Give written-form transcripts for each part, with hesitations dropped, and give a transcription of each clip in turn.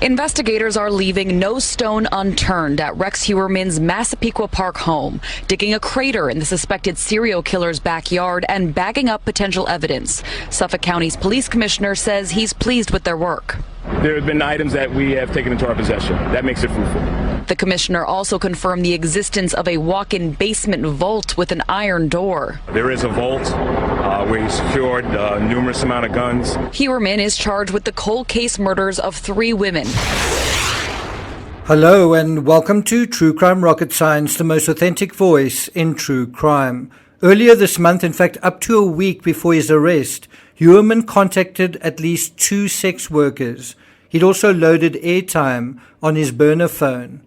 Investigators are leaving no stone unturned at Rex Heuermann's Massapequa Park home, digging a crater in the suspected serial killer's backyard and bagging up potential evidence. Suffolk County's police commissioner says he's pleased with their work. There have been items that we have taken into our possession. That makes it fruitful. The commissioner also confirmed the existence of a walk-in basement vault with an iron door. There is a vault where he secured numerous amount of guns. Heuermann is charged with the cold case murders of 3 women. Hello and welcome to True Crime Rocket Science, the most authentic voice in true crime. Earlier this month, in fact up to a week before his arrest, Heuermann contacted at least 2 sex workers. He'd also loaded airtime on his burner phone.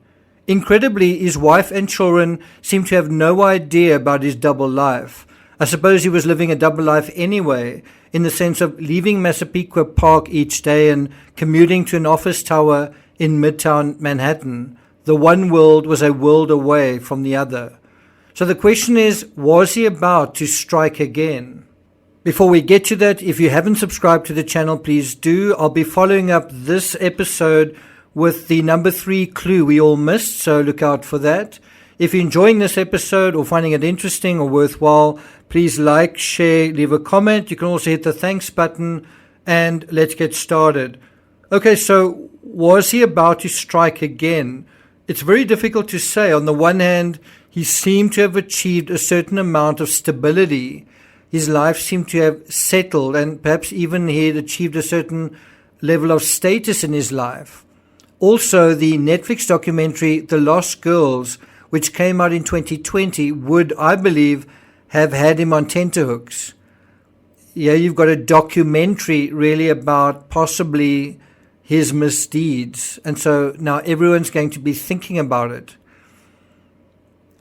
Incredibly, his wife and children seem to have no idea about his double life. I suppose he was living a double life anyway, in the sense of leaving Massapequa Park each day and commuting to an office tower in Midtown Manhattan. The one world was a world away from the other. So the question is, was he about to strike again? Before we get to that, if you haven't subscribed to the channel, please do. I'll be following up this episode with the number 3 clue we all missed, so look out for that. If you're enjoying this episode or finding it interesting or worthwhile, please like, share, leave a comment. You can also hit the thanks button, and let's get started. Okay, so was he about to strike again? It's very difficult to say. On the one hand, he seemed to have achieved a certain amount of stability. His life seemed to have settled, and perhaps even he had achieved a certain level of status in his life. Also, the Netflix documentary The Lost Girls, which came out in 2020, would, I believe, have had him on tenterhooks. Yeah, you've got a documentary really about possibly his misdeeds, and so now everyone's going to be thinking about it.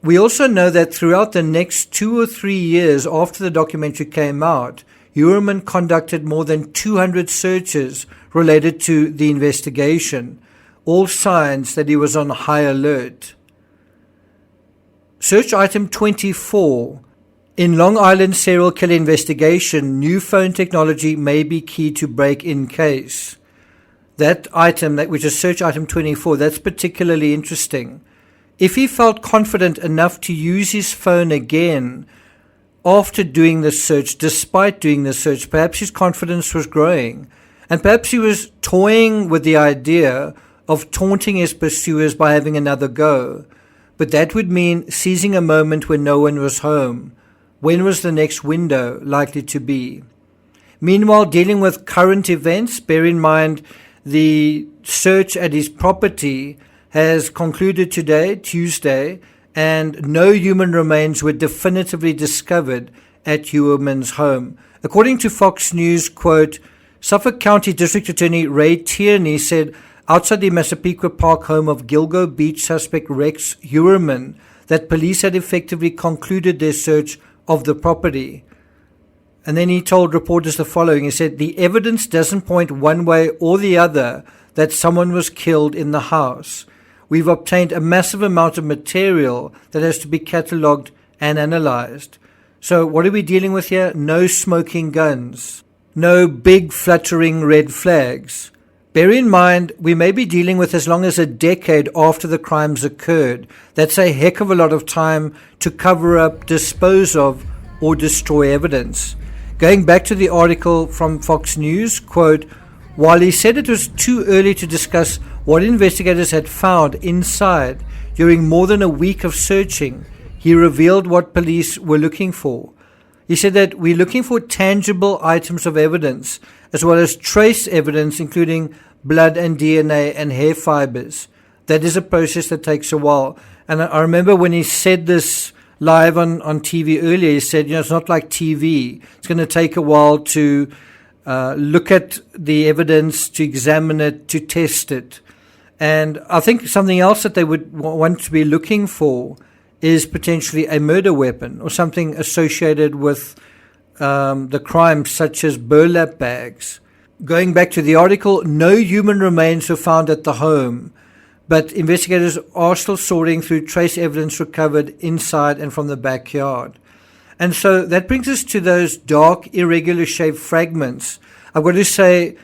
We also know that throughout the next 2 or 3 years after the documentary came out, Heuermann conducted more than 200 searches related to the investigation, all signs that he was on high alert. Search item 24. In Long Island serial killer investigation, new phone technology may be key to break-in case. That item, which is search item 24, that's particularly interesting. If he felt confident enough to use his phone again after doing the search, despite doing the search, perhaps his confidence was growing. And perhaps he was toying with the idea of taunting his pursuers by having another go. But that would mean seizing a moment when no one was home. When was the next window likely to be? Meanwhile, dealing with current events, bear in mind the search at his property has concluded today, Tuesday, and no human remains were definitively discovered at Heuermann's home. According to Fox News, quote, Suffolk County District Attorney Ray Tierney said outside the Massapequa Park home of GILGO Beach suspect Rex Heuermann that police had effectively concluded their search of the property. And then he told reporters the following. He said, the evidence doesn't point one way or the other that someone was killed in the house. We've obtained a massive amount of material that has to be catalogued and analyzed. So what are we dealing with here? No smoking guns. No big fluttering red flags. Bear in mind, we may be dealing with as long as a decade after the crimes occurred. That's a heck of a lot of time to cover up, dispose of, or destroy evidence. Going back to the article from Fox News, quote, while he said it was too early to discuss what investigators had found inside during more than a week of searching, he revealed what police were looking for. He said that we're looking for tangible items of evidence, as well as trace evidence, including blood and DNA and hair fibers. That is a process that takes a while. And I remember when he said this live on TV earlier, he said, it's not like TV. It's going to take a while to look at the evidence, to examine it, to test it. And I think something else that they would want to be looking for is potentially a murder weapon or something associated with the crime, such as burlap bags. Going back to the article, no human remains were found at the home, but investigators are still sorting through trace evidence recovered inside and from the backyard. And so that brings us to those dark, irregular shaped fragments. I've got to say,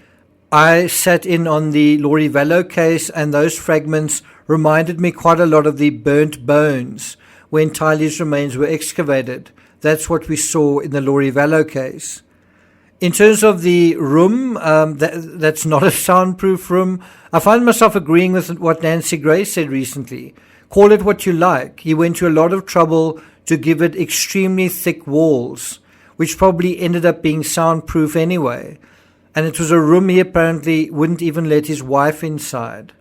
I sat in on the Laurie Vallow case, and those fragments reminded me quite a lot of the burnt bones when Tylee's remains were excavated. That's what we saw in the Laurie Vallow case. In terms of the room, that's not a soundproof room. I find myself agreeing with what Nancy Gray said recently. Call it what you like. He went to a lot of trouble to give it extremely thick walls, which probably ended up being soundproof anyway. And it was a room he apparently wouldn't even let his wife inside.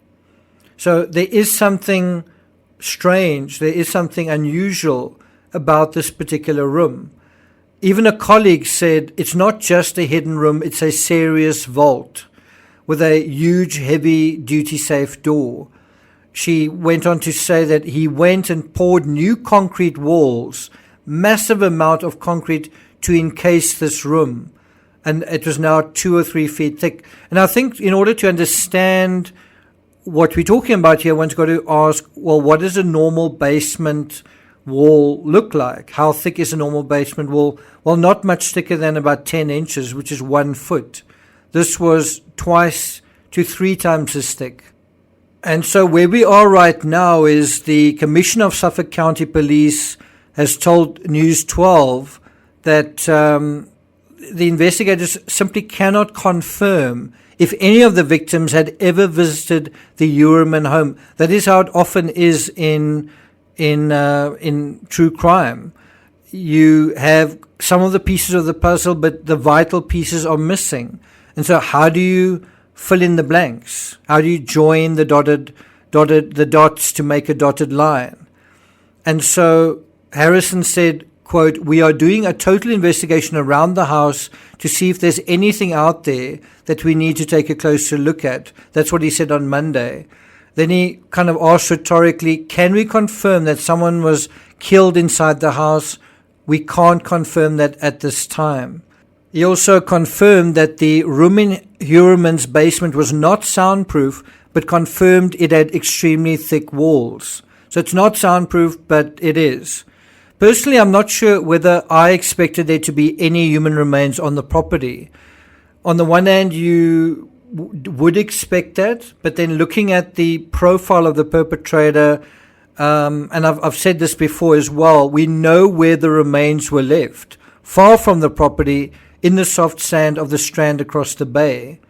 So there is something strange, there is something unusual about this particular room. Even a colleague said it's not just a hidden room, it's a serious vault with a huge, heavy duty safe door. She went on to say that he went and poured new concrete walls, massive amount of concrete to encase this room. And it was now 2 or 3 feet thick. And I think in order to understand what we're talking about here, one's got to ask, well, what does a normal basement wall look like? How thick is a normal basement wall? Well, not much thicker than about 10 inches, which is 1 foot. This was 2 to 3 times as thick. And so where we are right now is the Commissioner of Suffolk County Police has told News 12 that the investigators simply cannot confirm if any of the victims had ever visited the Ureman home. That is how it often is in true crime. You have some of the pieces of the puzzle, but the vital pieces are missing. And so how do you fill in the blanks? How do you join the dots to make a dotted line? And so Harrison said, quote, "We are doing a total investigation around the house to see if there's anything out there that we need to take a closer look at." That's what he said on Monday. Then he kind of asked rhetorically, can we confirm that someone was killed inside the house? We can't confirm that at this time. He also confirmed that the room in Ureman's basement was not soundproof, but confirmed it had extremely thick walls. So it's not soundproof, but it is. Personally, I'm not sure whether I expected there to be any human remains on the property. On the one hand, you would expect that, but then looking at the profile of the perpetrator, and I've said this before as well, we know where the remains were left, far from the property, in the soft sand of the strand across the bay.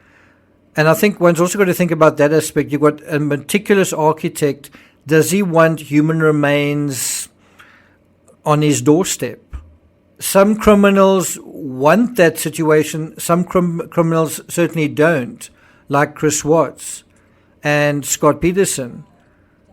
And I think one's also got to think about that aspect. You've got a meticulous architect. Does he want human remains on his doorstep? Some criminals want that situation. Some criminals certainly don't, like Chris Watts and Scott Peterson.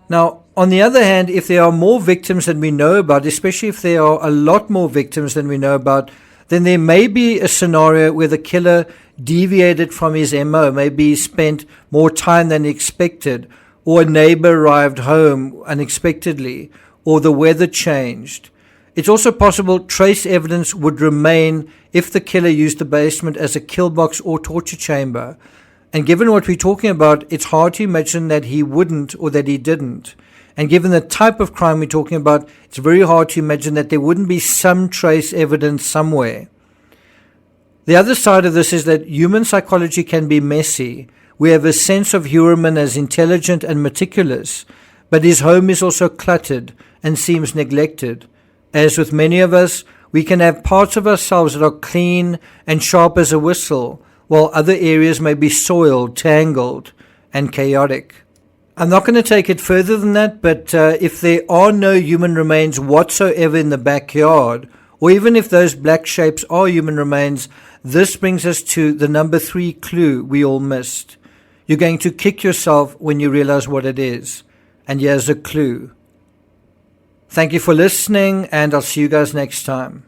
Now, on the other hand, if there are more victims than we know about, especially if there are a lot more victims than we know about, then there may be a scenario where the killer deviated from his MO, maybe he spent more time than expected, or a neighbor arrived home unexpectedly, or the weather changed. It's also possible trace evidence would remain if the killer used the basement as a kill box or torture chamber. And given what we're talking about, it's hard to imagine that he wouldn't or that he didn't. And given the type of crime we're talking about, it's very hard to imagine that there wouldn't be some trace evidence somewhere. The other side of this is that human psychology can be messy. We have a sense of Ureman as intelligent and meticulous, but his home is also cluttered and seems neglected. As with many of us, we can have parts of ourselves that are clean and sharp as a whistle, while other areas may be soiled, tangled, and chaotic. I'm not going to take it further than that, but if there are no human remains whatsoever in the backyard, or even if those black shapes are human remains, this brings us to the number 3 clue we all missed. You're going to kick yourself when you realize what it is. And here's a clue. Thank you for listening, and I'll see you guys next time.